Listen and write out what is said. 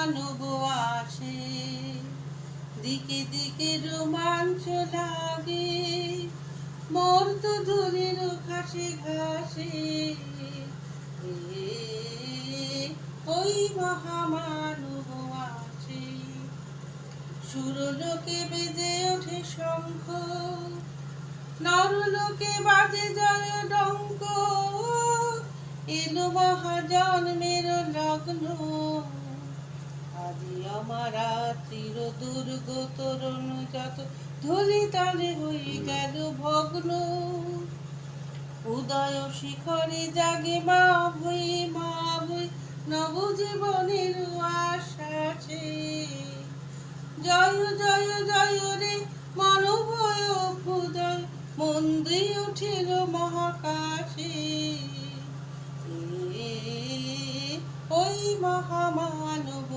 মহামানব আসে, দিকে দিকে রোমাঞ্চ লাগে, মর্ত ধুলির ঘাসে ঘাসে। ওই মহামানব আসে। সুরলোকে বেজে ওঠে শঙ্খ, নরলোকে বাজে জয় ডঙ্ক। এলো মহাজন্মের লগ্ন, আজি আমার চির দুর্গ তরুণ যত ধুলি তালে হয়ে গেল ভগ্ন। উদয় শিখরে জাগে মা ভয়ে নবজীবনের আশ্বাসে। জয় জয় জয় রে মানবয় অভ্যুদয়, মন্দির উঠিল মহাকাশে। ওই মহামানব